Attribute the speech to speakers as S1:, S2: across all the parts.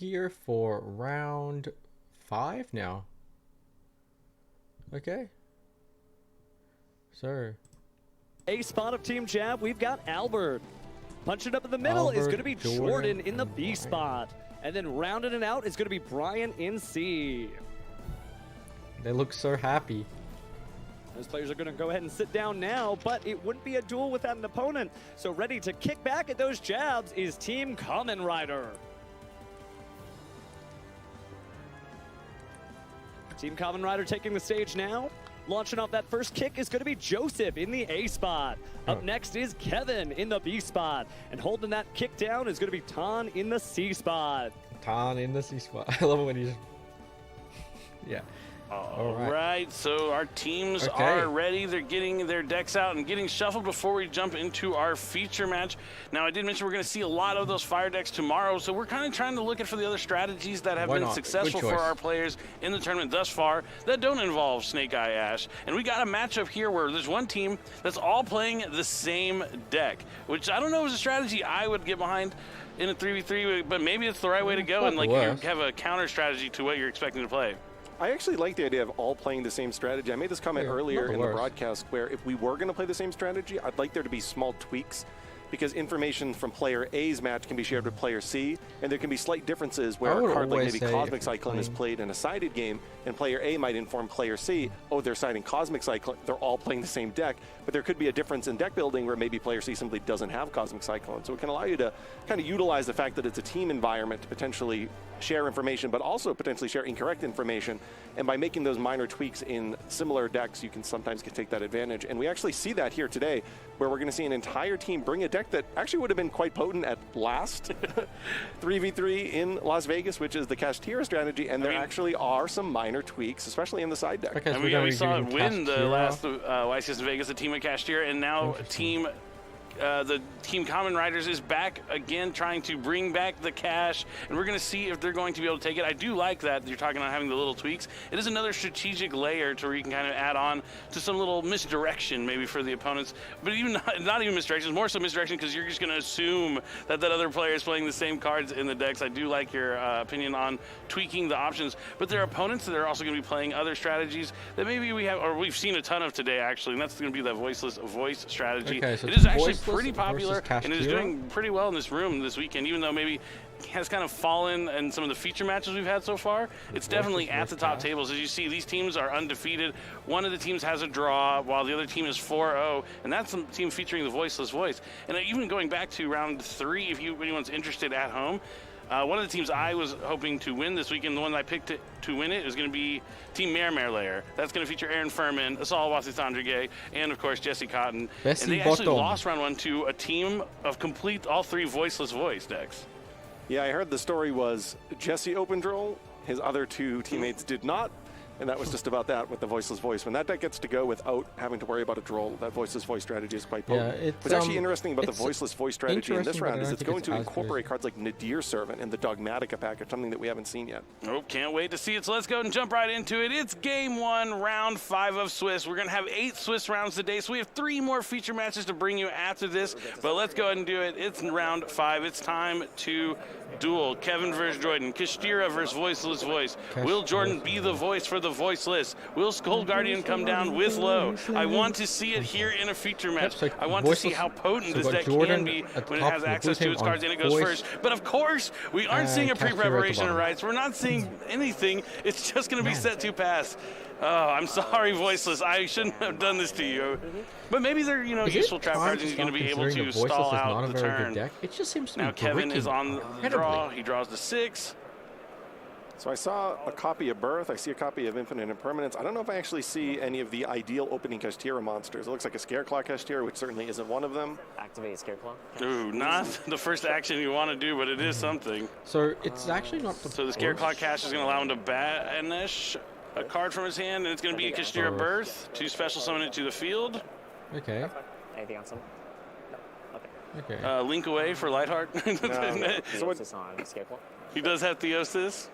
S1: here for round 5 now. Okay. So.
S2: A spot of Team Jab, we've got Albert. Punching up in the middle is going to be Jordan in the B spot. And then rounding it out is going to be Brian in C.
S1: They look so happy.
S2: Those players are going to go ahead and sit down now, but it wouldn't be a duel without an opponent. So ready to kick back at those jabs is Team Kamen Rider. Team Kamen Rider taking the stage now. Launching off that first kick is going to be Joseph in the A spot. Up next is Kevin in the B spot. And holding that kick down is going to be Tan in the C spot.
S1: Tan in the C spot. I love it when he's... Yeah.
S3: All right, so our teams are ready. They're getting their decks out and getting shuffled before we jump into our feature match. Now, I did mention we're going to see a lot of those fire decks tomorrow, so we're kind of trying to look at for the other strategies that have been successful for our players in the tournament thus far that don't involve Snake Eye Ash. And we got a matchup here where there's one team that's all playing the same deck, which I don't know is a strategy I would get behind in a 3v3, but maybe it's the right way to go and like you have a counter strategy to what you're expecting to play.
S4: I actually like the idea of all playing the same strategy. I made this comment earlier in the broadcast where if we were going to play the same strategy, I'd like there to be small tweaks because information from player A's match can be shared with player C, and there can be slight differences where a card like maybe Cosmic Cyclone is played in a sided game, and player A might inform player C, oh, they're siding Cosmic Cyclone, they're all playing the same deck, but there could be a difference in deck building where maybe player C simply doesn't have Cosmic Cyclone. So it can allow you to kind of utilize the fact that it's a team environment to potentially share information, but also potentially share incorrect information. And by making those minor tweaks in similar decks, you can sometimes take that advantage. And we actually see that here today, where we're going to see an entire team bring a deck that actually would have been quite potent at last 3v3 in Las Vegas, which is the Kashtira strategy. And there actually are some minor tweaks, especially in the side deck.
S3: And we saw it win the last YCS in Vegas, the team of Kashtira, and now the Team Kamen Riders is back again, trying to bring back the cash, and we're going to see if they're going to be able to take it. I do like that you're talking about having the little tweaks. It is another strategic layer to where you can kind of add on to some little misdirection maybe for the opponents, but even not even misdirection, more so misdirection because you're just going to assume that that other player is playing the same cards in the decks. I do like your opinion on tweaking the options, but there are opponents that are also going to be playing other strategies that maybe we have, or we've seen a ton of today actually, and that's going to be the voiceless voice strategy. So it is actually pretty popular and is doing pretty well in this room this weekend, even though maybe has kind of fallen in some of the feature matches we've had so far. It's definitely at the top tables. As you see, these teams are undefeated. One of the teams has a draw while the other team is 4-0, and that's the team featuring the voiceless voice. And even going back to round 3, if anyone's interested at home, one of the teams I was hoping to win this weekend, the one that I picked to win it, is going to be Team Mare Layer. That's going to feature Aaron Furman, Asal Wasitandrige, and of course Jesse Cotton. And they actually lost round 1 to a team of all 3 voiceless voice decks.
S4: Yeah, I heard the story was Jesse opened roll, his other 2 teammates did not. And that was just about that with the voiceless voice. When that deck gets to go without having to worry about a draw, that voiceless voice strategy is quite potent.
S1: Yeah,
S4: what's actually interesting about the voiceless voice strategy in this round is it's going to incorporate cards like Nadir Servant and the Dogmatica package, something that we haven't seen yet.
S3: Oh, can't wait to see it. So let's go and jump right into it. It's game 1, round 5 of Swiss. We're going to have 8 Swiss rounds today, so we have 3 more feature matches to bring you after this. But let's go ahead and do it. It's round 5. It's time to duel. Kevin versus Jordan. Kashtira versus voiceless voice. Will Jordan be the voice for the voiceless? Will Skull Guardian come down with low? I want to see it here in a feature match. I want to see how potent this deck can be when it has access to its cards and it goes first. But of course, we aren't seeing a pre-preparation of rights. We're not seeing anything. It's just going to be set to pass. Oh, I'm sorry, voiceless. I shouldn't have done this to you. But maybe they're, useful trap cards and he's going to be able to stall out the turn.
S1: It just seems to be
S3: now Kevin is on the draw. He draws the 6.
S4: So I saw a copy of Birth. I see a copy of Infinite Impermanence. I don't know if I actually see any of the ideal opening Kashtira monsters. It looks like a Scareclaw Kashtira, which certainly isn't one of them.
S5: Activate Scareclaw.
S3: Ooh, not the first action you want to do, but it is something.
S1: So it's actually not the
S3: So the Scareclaw Cash is going to allow him to banish a card from his hand, and it's going to be a Kashtira Birth to special summon it to the field.
S1: Okay.
S5: Anything else?
S1: Okay.
S3: Link away for Lightheart.
S4: So
S5: Theosis on Scareclaw.
S3: He does have Theosis.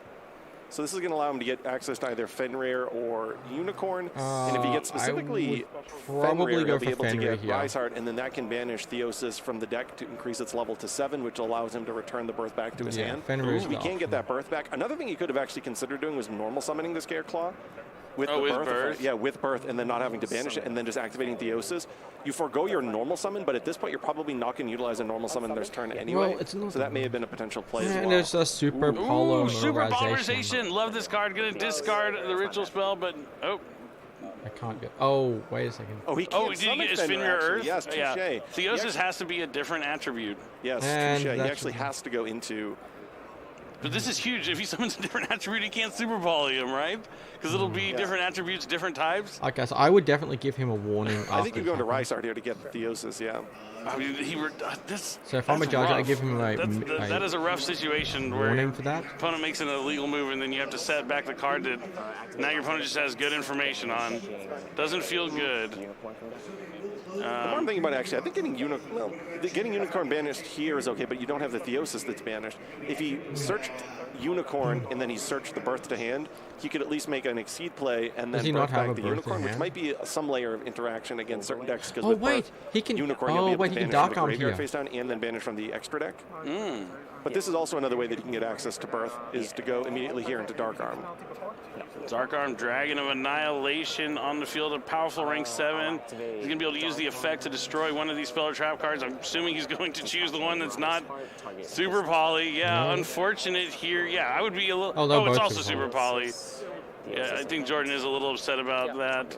S4: So this is going to allow him to get access to either Fenrir or Unicorn. And if he gets specifically Fenrir, he'll be able to get Rysart, and then that can banish Theosis from the deck to increase its level to 7, which allows him to return the Birth back to his hand. We can get that Birth back. Another thing he could have actually considered doing was normal summoning the Scareclaw. With the birth. Yeah, with Birth, and then not having to banish it, and then just activating Theosis. You forego your normal summon, but at this point, you're probably not going to utilize a normal summon in this turn anyway. So that may have been a potential play as well.
S1: And there's a super polarization.
S3: Super polarization. Love this card. Going to discard the ritual spell, but
S1: I can't get. Oh, wait a second.
S4: Oh, he can't summon Fenrir Earth. Yes, touche.
S3: Yeah. Theosis has to be a different attribute.
S4: Yes, touche. He actually has to go into.
S3: But this is huge. If he summons a different attribute, he can't super poly him, right? Because it'll be different attributes, different types.
S1: I guess I would definitely give him a warning.
S4: I think you go into Rysart here to get Theosis, yeah.
S3: I mean,
S1: so if I'm a judge, I give him
S3: that is a rough situation where
S1: warning for that.
S3: Opponent makes an illegal move, and then you have to set back the card that now your opponent just has good information on. Doesn't feel good.
S4: The more I'm thinking about it, actually, I think getting Unicorn banished here is okay, but you don't have the Theosis that's banished. If he searched Unicorn and then he searched the Birth to hand, he could at least make an Exceed play and then Birth back the Unicorn, which might be some layer of interaction against certain decks. Because with Birth,
S1: he can.
S4: Unicorn, you'll be able to banish from the graveyard face down and then banish from the extra deck. But this is also another way that you can get access to Birth, is to go immediately here into Dark Arm.
S3: Dark Arm, Dragon of Annihilation on the field, a powerful rank 7. He's going to be able to use the effect to destroy one of these spell or trap cards. I'm assuming he's going to choose the one that's not super poly. Yeah, unfortunate here. Yeah, I would be a little. Oh, it's also super poly. Yeah, I think Jordan is a little upset about that.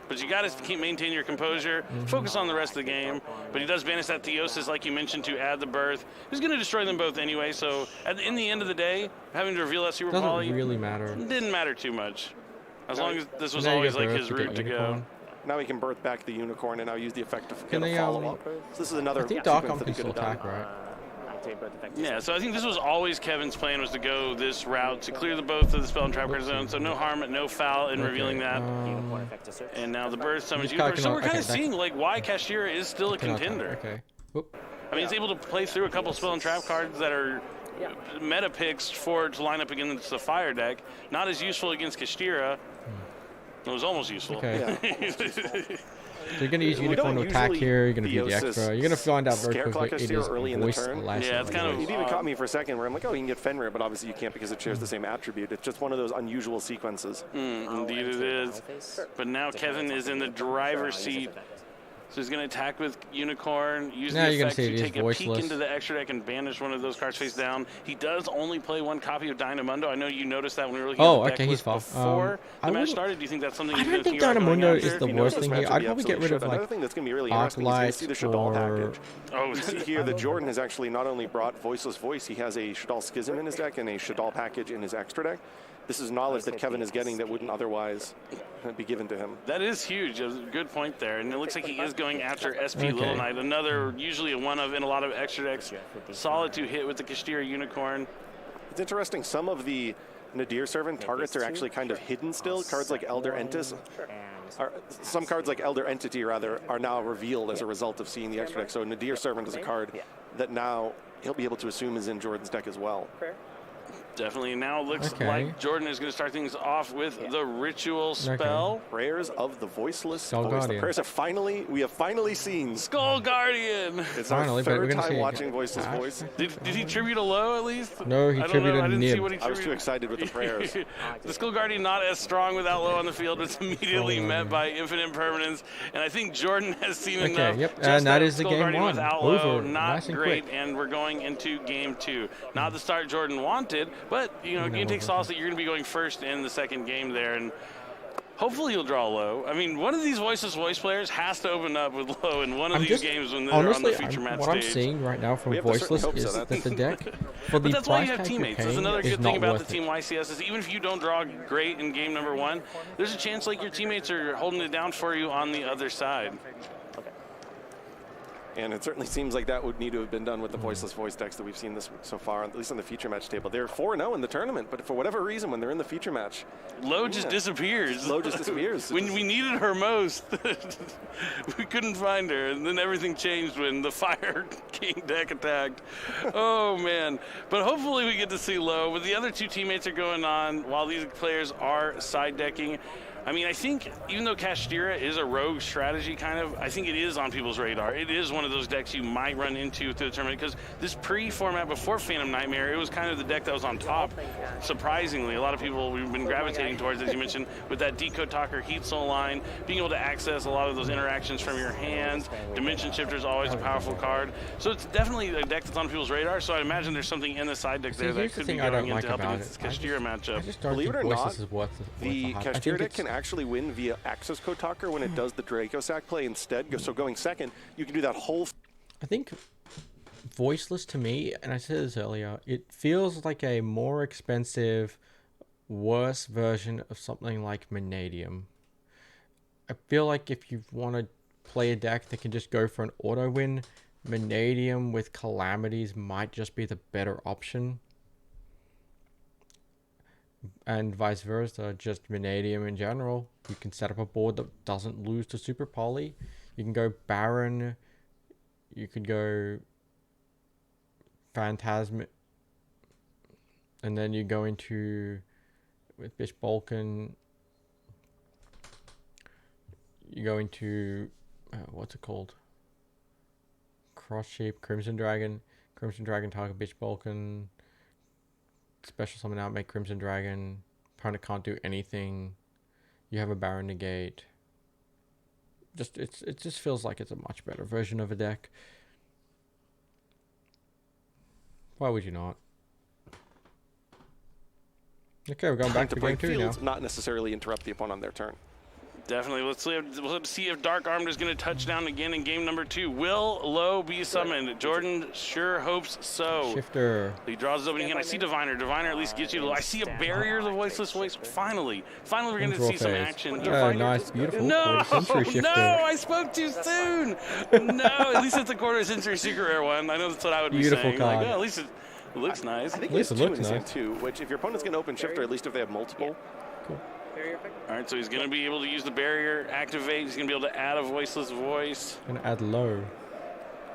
S3: But you got to keep maintain your composure. Focus on the rest of the game. But he does banish that Theosis, like you mentioned, to add the Birth. He's going to destroy them both anyway. So in the end of the day, having to reveal that super poly
S1: doesn't really matter.
S3: Didn't matter too much, as long as this was always like his route to go.
S4: Now he can Birth back the Unicorn and now use the effect to get a follow-up. So this is another.
S1: I think Dark Arm can still attack, right?
S3: Yeah, so I think this was always Kevin's plan, was to go this route to clear both of the spell and trap card zone. So no harm, no foul in revealing that. And now the Birth summons Unicorn. So we're kind of seeing like why Kashtira is still a contender. I mean, he's able to play through a couple spell and trap cards that are meta picks to line up against the Fire deck. Not as useful against Kashtira. It was almost useful.
S1: So you're going to use Unicorn to attack here, you're going to be the extra. You're going to find out very quickly it is
S4: early in the turn.
S3: Yeah, it's kind of.
S4: It even caught me for a second where I'm like, oh, you can get Fenrir, but obviously you can't because it shares the same attribute. It's just one of those unusual sequences.
S3: Indeed it is. But now Kevin is in the driver's seat. So he's going to attack with Unicorn, use the effect to take a peek into the extra deck and banish one of those cards face down. He does only play one copy of Dynamundo. I know you noticed that when we were looking at the deck list before the match started. Do you think that's something you're going to think about going after?
S1: I don't think Dynamundo is the worst thing here. I'd probably get rid of
S4: another thing that's going to be really interesting is you see the Shadal package. You see here that Jordan has actually not only brought Voiceless Voice, he has a Shadal Schism in his deck and a Shadal package in his extra deck. This is knowledge that Kevin is getting that wouldn't otherwise be given to him.
S3: That is huge. A good point there. And it looks like he is going after SP Little Knight. Another, usually a one of in a lot of extra decks. Solid to hit with the Kashtira Unicorn.
S4: It's interesting. Some of the Nadir Servant targets are actually kind of hidden still. Cards like Elder Entis. Some cards like Elder Entity, rather, are now revealed as a result of seeing the extra deck. So Nadir Servant is a card that now he'll be able to assume is in Jordan's deck as well.
S3: Definitely. Now looks like Jordan is going to start things off with the ritual spell.
S4: Prayers of the Voiceless Voice. The prayers are we have finally seen
S3: Skull Guardian.
S4: It's our third time watching Voiceless Voice.
S3: Did he tribute a low at least?
S1: No, he tributed a nib.
S4: I was too excited with the prayers.
S3: The Skull Guardian not as strong without low on the field. It's immediately met by infinite permanence. And I think Jordan has seen enough.
S1: And that is the game one.
S3: Without low, not great. And we're going into game 2. Not the start Jordan wanted. But, you know, you can take solace that you're going to be going first in the second game there, and hopefully you'll draw low. I mean, one of these Voiceless Voice players has to open up with low in one of these games when they're on the feature match stage.
S1: What I'm seeing right now from Voiceless is that the deck for the
S3: but that's why you have teammates. That's another good thing about the Team YCS is even if you don't draw great in game number 1, there's a chance like your teammates are holding it down for you on the other side.
S4: And it certainly seems like that would need to have been done with the voiceless voice decks that we've seen this so far, at least on the feature match table. They're 4-0 in the tournament, but for whatever reason, when they're in the feature match,
S3: Low just disappears.
S4: Low just disappears.
S3: When we needed her most, we couldn't find her, and then everything changed when the Fire King deck attacked. Oh man! But hopefully we get to see Low. But the other two teammates are going on while these players are side decking. I mean, I think even though Kashtira is a rogue strategy kind of, I think it is on people's radar. It is one of those decks you might run into through the tournament because this pre-format before Phantom Nightmare, it was kind of the deck that was on top. Surprisingly, a lot of people we've been gravitating towards, as you mentioned, with that Decode Talker Heat Soul line, being able to access a lot of those interactions from your hands. Dimension Shifter is always a powerful card. So it's definitely a deck that's on people's radar. So I'd imagine there's something in the side deck there that could be going into helping this Kashtira matchup.
S4: Believe it or not, the Kashtira deck can actually win via Access Code Talker when it does the Draco Sack play instead. So going second, you can do that whole...
S1: I think Voiceless to me, and I said this earlier, it feels like a more expensive, worse version of something like Vanadium. I feel like if you want to play a deck that can just go for an auto win, Vanadium with Calamities might just be the better option. And vice versa, just Vanadium in general. You can set up a board that doesn't lose to Super Poly. You can go Baron. You could go Phantasm. And then you go into, with Bish Balkan, you go into, what's it called? Cross Shape, Crimson Dragon, target Bish Balkan. Special summon out, make Crimson Dragon. Opponent can't do anything. You have a Baron negate. It just feels like it's a much better version of a deck. Why would you not? Okay, we're going back to game 2 now.
S4: Not necessarily interrupt the opponent on their turn.
S3: Definitely. Let's see if Dark Armored is going to touch down again in game number 2. Will Low be summoned? Jordan sure hopes so.
S1: Shifter.
S3: He draws his opening hand. I see Diviner. Diviner at least gets you to Low. I see a barrier to the Voiceless Voice. Finally we're going to see some action.
S1: Nice, beautiful.
S3: No,
S1: Shifter.
S3: no, I spoke too soon. No, at least it's a quarter-century secret rare one. I know that's what I would be saying.
S1: Beautiful card.
S3: Like, at least it looks nice.
S4: I think it looks nice too. Which, if your opponent's going to open Shifter, at least if they have multiple.
S1: Cool.
S3: All right, so he's going to be able to use the barrier, activate. He's going to be able to add a voiceless voice.
S1: Gonna add Low.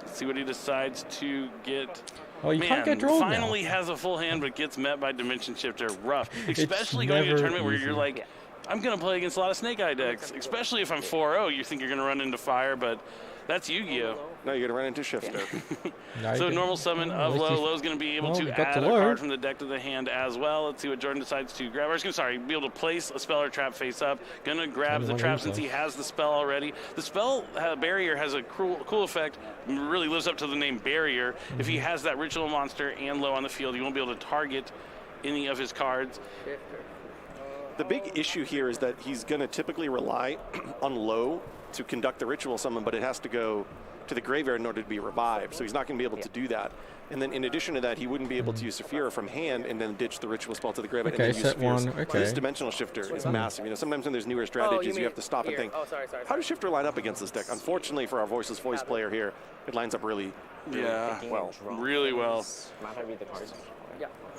S3: Let's see what he decides to get.
S1: Oh, you can't get drawn
S3: finally
S1: now.
S3: has a full hand, but gets met by Dimension Shifter. Rough. Especially going to a tournament where you're like, I'm going to play against a lot of Snake Eye decks. Especially if I'm 4-0, you think you're going to run into Fire, but that's Yu-Gi-Oh!
S4: No, you're going to run into Shifter.
S3: So normal summon of Low. Low's going to be able to add a card from the deck to the hand as well. Let's see what Jordan decides to grab. Be able to place a spell or trap face up. Going to grab the trap since he has the spell already. The spell barrier has a cool effect. Really lives up to the name Barrier. If he has that ritual monster and Low on the field, he won't be able to target any of his cards.
S4: The big issue here is that he's going to typically rely on Low to conduct the ritual summon, but it has to go to the graveyard in order to be revived, so he's not going to be able to do that. And then in addition to that, he wouldn't be able to use Saphira from hand and then ditch the ritual spell to the graveyard and then use Saphira. This dimensional shifter is massive. You know, sometimes when there's newer strategies, you have to stop and think, how does Shifter line up against this deck? Unfortunately for our Voiceless Voice player here, it lines up really well.
S3: Really well.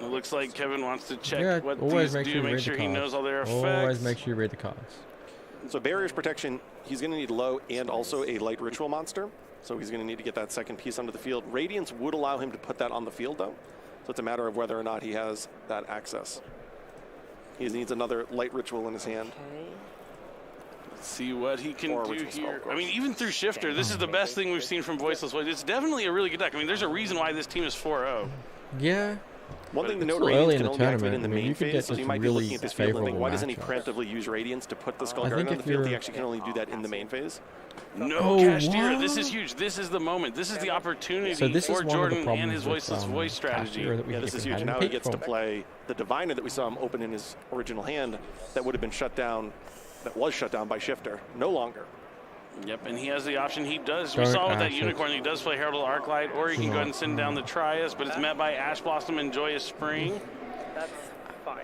S3: It looks like Kevin wants to check what these do, make sure he knows all their effects.
S1: Always make sure you read the cards.
S4: So Barrier's protection, he's going to need Low and also a light ritual monster. So he's going to need to get that second piece onto the field. Radiance would allow him to put that on the field, though. So it's a matter of whether or not he has that access. He needs another light ritual in his hand.
S3: Let's see what he can do here. I mean, even through Shifter, this is the best thing we've seen from Voiceless Voice. It's definitely a really good deck. I mean, there's a reason why this team is 4-0.
S1: Yeah.
S4: One thing to note, Radiance can only activate in the main phase, so you might be looking at this field and think, why doesn't he preemptively use Radiance to put the Skull Guardian on the field? He actually can only do that in the main phase.
S3: No, Kashtira, this is huge. This is the moment. This is the opportunity for Jordan and his Voiceless Voice strategy.
S4: Yeah, this is huge. Now he gets to play the Diviner that we saw him open in his original hand that would have been shut down, that was shut down by Shifter. No longer.
S3: Yep, and he has the option. He does. We saw with that Unicorn, he does play Heralded Arclight, or he can go ahead and send down the Trias, but it's met by Ash Blossom and Joyous Spring.
S5: That's fine.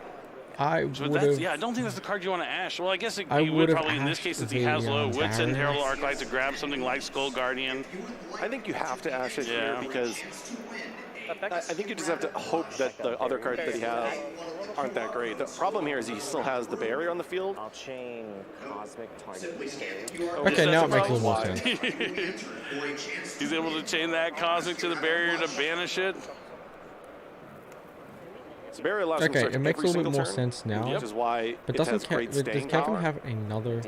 S1: I
S3: But
S1: would
S3: that's,
S1: have.
S3: yeah, I don't think that's the card you want to ash. Well, I guess
S1: I
S3: he would
S1: would've
S3: probably, in this
S1: ashed
S3: case, since he
S1: the,
S3: has low, would send
S1: Baron.
S3: Herald Arclight to grab something like Skull Guardian.
S4: I think you have to ash it here
S3: Yeah.
S4: because I think you just have to hope that the other cards that he has aren't that great. The problem here is he still has the barrier on the field.
S5: I'll chain Cosmic Target Stage.
S1: Okay, now it makes a little more
S4: Why?
S1: sense.
S3: He's able to chain that Cosmic to the barrier to banish it.
S4: So barrier allows him to
S1: Okay,
S4: search
S1: it makes a
S4: every
S1: little bit
S4: single
S1: more
S4: turn,
S1: sense now.
S4: which is why
S1: But
S4: it has
S1: does
S4: great staying
S1: Kevin
S4: power.
S1: have another?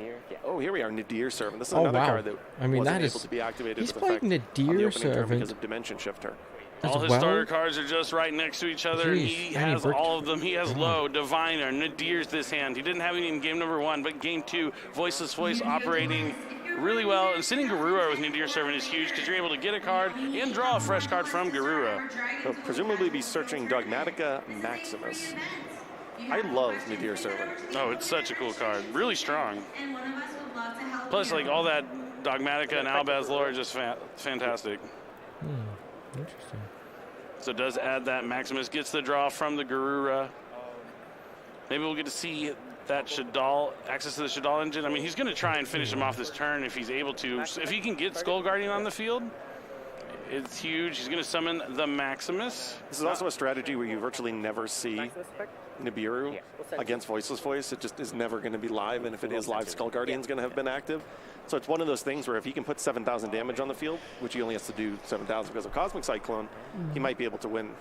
S4: Oh, here we are, Nadir Servant. This is
S1: Oh,
S4: another
S1: wow.
S4: card that
S1: I mean,
S4: wasn't
S1: that is-
S4: able to be activated
S1: he's
S4: with effect
S1: playing
S4: on the
S1: Nadir
S4: opening turn
S1: Servant
S4: because of Dimension Shifter.
S1: as
S3: All his
S1: well.
S3: starter cards are just right next to each other.
S1: Jeez,
S3: He
S1: and he
S3: has
S1: bricked-
S3: all of them. He has Low, Diviner, Nadir's this hand. He didn't have any in game number 1, but game 2, Voiceless Voice operating really well. And sitting Garura with Nadir Servant is huge because you're able to get a card and draw a fresh card from Garura.
S4: He'll presumably be searching Dogmatica Maximus. I love Nadir Servant.
S3: Oh, it's such a cool card. Really strong. Plus, like, all that Dogmatica and Albaz lore are just fantastic.
S1: Interesting.
S3: So it does add that. Maximus gets the draw from the Garura. Maybe we'll get to see that Shadal, access to the Shadal engine. I mean, he's going to try and finish him off this turn if he's able to. So if he can get Skull Guardian on the field, it's huge. He's going to summon the Maximus.
S4: This is also a strategy where you virtually never see Nibiru against Voiceless Voice. It just is never going to be live, and if it is live, Skull Guardian's going to have been active. So it's one of those things where if he can put 7,000 damage on the field, which he only has to do 7,000 because of Cosmic Cyclone, he might be able to win.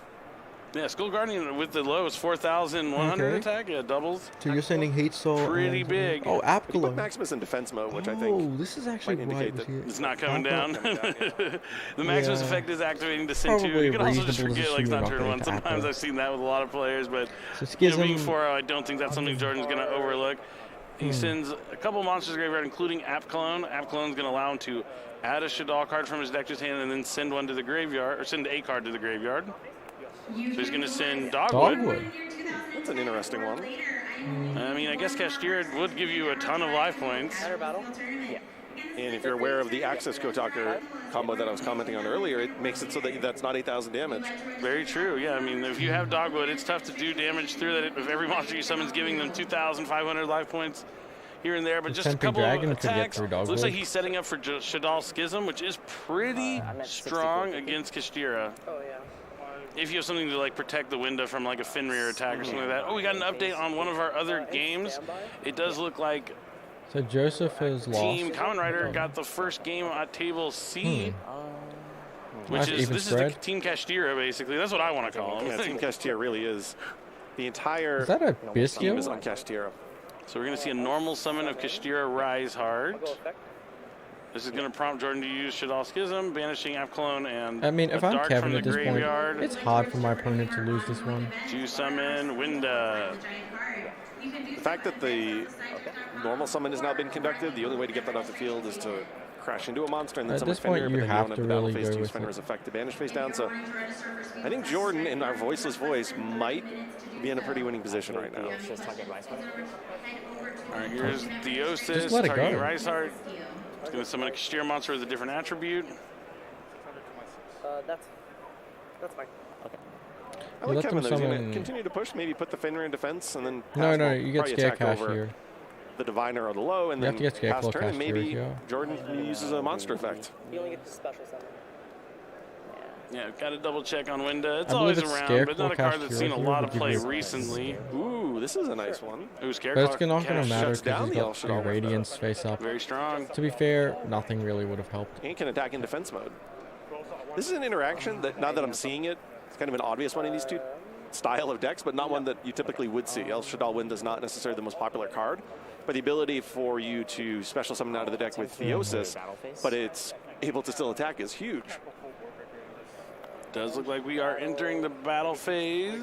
S3: Yeah, Skull Guardian with the low is 4,100
S1: Okay.
S3: attack. Yeah, doubles.
S1: So you're sending Heat Soul.
S3: Pretty
S1: and-
S3: big.
S1: Oh,
S4: He put
S1: Apgalon.
S4: Maximus in defense mode, which I
S1: Oh,
S4: think
S1: this is actually
S4: might
S1: why it
S4: indicate
S1: was
S4: that
S1: here.
S3: It's not coming
S1: Apple-
S3: down. The Maximus
S1: Yeah.
S3: effect is activating to send 2.
S1: Probably
S3: You can also just
S1: reasonable to
S3: forget like it's
S1: assume
S3: not
S1: you're
S3: turn
S1: not
S3: 1.
S1: going to
S3: Sometimes
S1: Apple.
S3: I've seen that with a lot of players, but
S1: So
S3: being
S1: Schism.
S3: 4-0, I don't think that's something Jordan's going to overlook. He sends a couple monsters to the graveyard, including Apgalon. Apgalon's going to allow him to add a Shadal card from his deck to his hand and then send one to the graveyard, or send a card to the graveyard. So he's going to send Dogwood.
S1: Dogwood.
S4: that's an interesting one.
S3: I mean, I guess Kashtira would give you a ton of life points.
S5: Battle? Yeah.
S4: And if you're aware of the Access Kotaker combo that I was commenting on earlier, it makes it so that that's not 8,000 damage.
S3: Very true, yeah. I mean, if you have Dogwood, it's tough to do damage through that. If every monster you summon is giving them 2,500 life points here and there, but just a
S1: Tempting
S3: couple
S1: Dragon
S3: of
S1: could get
S3: attacks.
S1: through Dogwood.
S3: Looks like he's setting up for Shadal Schism, which is pretty strong against Kashtira.
S5: Oh, yeah.
S3: If you have something to like protect the window from like a Fenrir attack or something like that. Oh, we got an update on one of our other games. It does look like
S1: So Joseph has lost.
S3: Team Kamen Rider got the first game at table C, which
S1: Nice
S3: is
S1: even
S3: this is the
S1: spread.
S3: Team Kashtira basically. That's what I want to call
S4: Yeah,
S3: them.
S4: Team Kashtira really is. The entire
S1: Is that a
S4: team
S1: Biscuit?
S4: is on Kashtira.
S3: So we're going to see a normal summon of Kashtira Rise Hard. This is going to prompt Jordan to use Shadal Schism, banishing Apgalon and
S1: I mean, if
S3: a
S1: I'm
S3: Dart
S1: Kevin
S3: from the
S1: at this
S3: graveyard
S1: point, it's hard for my opponent to lose this one.
S3: to summon Winda.
S4: The fact that the normal summon has now been conducted, the only way to get that off the field is to crash into a monster and then
S1: At
S4: summon
S1: this point,
S4: Fenrir,
S1: you
S4: but then
S1: have
S4: you
S1: to
S4: don't have the battle
S1: really
S4: phase
S1: go
S4: to use
S1: with
S4: Fenrir's
S1: it.
S4: effect to banish face down. So I think Jordan in our Voiceless Voice might be in a pretty winning position right now.
S5: Just target Rice Hard.
S3: All right, here's Theosis,
S1: Just let it
S3: targeting
S1: go.
S3: Rise Heart. It's going to summon a Kashtira monster with a different attribute.
S5: That's fine. Okay.
S4: I
S1: You
S4: like
S1: let
S4: Kevin
S1: them
S4: though. He's going to
S1: summon-
S4: continue to push, maybe put the Fenrir in defense, and then
S1: No,
S4: pass
S1: no,
S4: well,
S1: you get
S4: probably
S1: Scare
S4: attack
S1: Cash
S4: over
S1: here.
S4: the Diviner or the low, and
S1: You have
S4: then
S1: to get Scare
S4: pass
S1: Claw
S4: turn, and
S1: Cash
S4: maybe
S1: here, yeah.
S4: Jordan uses a monster effect.
S5: You only get to special summon.
S3: Yeah, got to double check on Winda. It's
S1: I
S3: always
S1: believe it's
S3: around, but not a
S1: Scarecrow
S3: card that's
S1: Kashtira
S3: seen a
S1: here
S3: lot
S1: would
S3: of
S1: give
S3: play
S1: you-
S3: recently.
S4: Ooh, this is a nice one.
S3: Ooh,
S1: But
S3: Scarecrow
S1: it's not going to
S3: Cash.
S1: matter
S4: shuts down
S1: because he's
S4: the
S1: got
S4: El
S1: a
S4: Shaddai with
S1: Radiance face up.
S3: Very strong.
S1: To be fair, nothing really would have helped.
S4: And can attack in defense mode. This is an interaction that, now that I'm seeing it, it's kind of an obvious one in these two style of decks, but not one that you typically would see. El Shaddai Wind is not necessarily the most popular card, but the ability for you to special summon out of the deck with Theosis, but it's able to still attack is huge.
S3: Does look like we are entering the battle phase.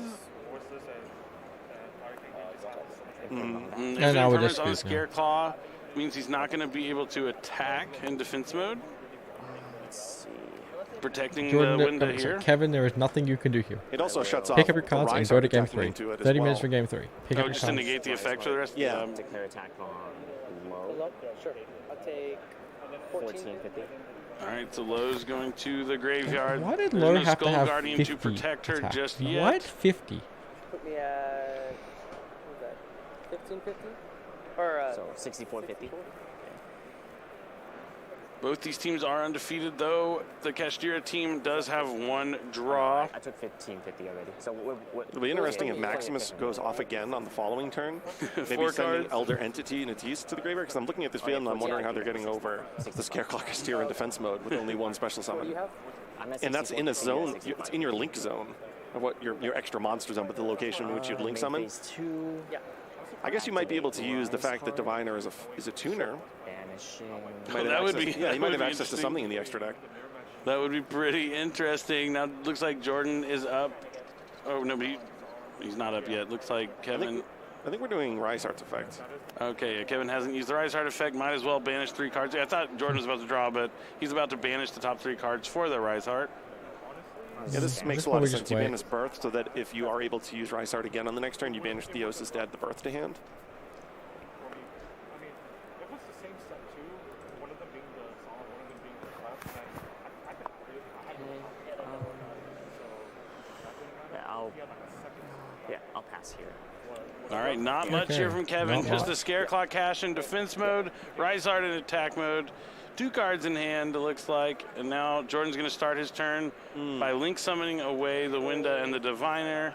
S3: If
S1: And
S3: the
S1: I would
S3: Infernus on
S1: dispute
S3: Scare Claw means he's not going to be able to attack in defense mode. Protecting
S1: Jordan,
S3: the window
S1: sorry,
S3: here.
S1: Kevin, there is nothing you can do here.
S4: It also shuts off
S1: Pick up your
S4: the
S1: cards and
S4: Rise
S1: go
S4: Heart
S1: to game
S4: attacking
S1: 3.
S4: into it as
S1: 30
S4: well.
S1: minutes for game 3. Pick
S3: Oh,
S1: up your
S3: just to
S1: cards.
S3: negate the effect for the rest.
S4: Yeah.
S5: Declare attack on low.
S6: Yeah, sure. I'll take
S5: 1450.
S3: All right, so Lowe's going to the graveyard.
S1: Why did
S3: There's
S1: Lowe
S3: no
S1: have to
S3: Skull
S1: have
S3: Guardian
S1: 50
S3: to protect her
S1: attack?
S3: just
S1: What?
S3: yet.
S1: 50?
S6: put me at what was that?
S5: 1550? Or so 6450.
S3: Both these teams are undefeated, though. The Kashtira team does have one draw.
S5: I took 1550 already. So
S4: it'll be interesting if Maximus goes off again on the following turn. Maybe sending Elder Entity and Atis to the graveyard, because I'm looking at this field and I'm wondering how they're getting over the Scareclaw Kashtira in defense mode with only one special summon. And that's in a zone, it's in your link zone, of what your extra monster zone, but the location in which you'd link summon. I guess you might be able to use the fact that Diviner is a tuner.
S3: That would be,
S4: yeah, he might have access to something in the extra deck.
S3: That would be pretty interesting. Now, it looks like Jordan is up. Oh, no, he's not up yet. Looks like Kevin.
S4: I think we're doing Rise Heart's effect.
S3: Okay, Kevin hasn't used the Rise Heart effect. Might as well banish 3 cards. I thought Jordan was about to draw, but he's about to banish the top 3 cards for the Rise Heart.
S4: Yeah, this makes a lot of sense. You banish Birth so that if you are able to use Rise Heart again on the next turn, you banish Theos to add the Birth to hand.
S5: I'll pass here.
S3: All right, not much here from Kevin. Just the Scareclaw cash in defense mode, Rise Heart in attack mode. 2 cards in hand, it looks like. And now Jordan's going to start his turn by link summoning away the Winda and the Diviner.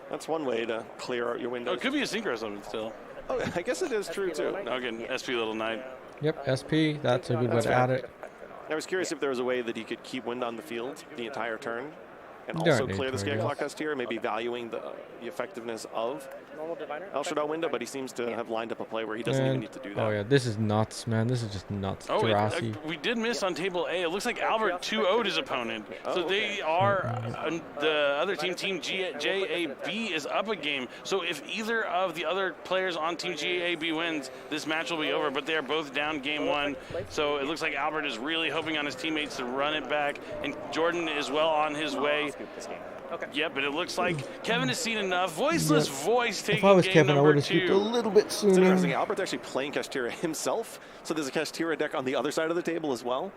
S4: That's one way to clear out your windows.
S3: Oh, it could be a synchro summon still.
S4: Oh, I guess it is true, too.
S3: Okay, SP Little Knight.
S1: Yep, SP, that's a good way to add it.
S4: I was curious if there was a way that he could keep Wind on the field the entire turn and also clear the Scareclaw Kashtira, maybe valuing the effectiveness of El Shaddai Window, but he seems to have lined up a play where he doesn't even need to do that.
S1: Oh yeah, this is nuts, man. This is just nuts.
S3: Oh, we did miss on table A. It looks like Albert 2-0'd his opponent. So they are, the other team, Team JAB, is up a game. So if either of the other players on Team JAB wins, this match will be over, but they are both down game 1. So it looks like Albert is really hoping on his teammates to run it back, and Jordan is well on his way.
S5: Okay.
S3: Yeah, but it looks like Kevin has seen enough. Voiceless Voice taking
S1: if I was
S3: game
S1: Kevin, I
S3: number
S1: would have
S3: 2.
S1: skipped a little bit sooner.
S4: It's interesting. Albert's actually playing Kashtira himself, so there's a Kashtira deck on the other side of the table as well,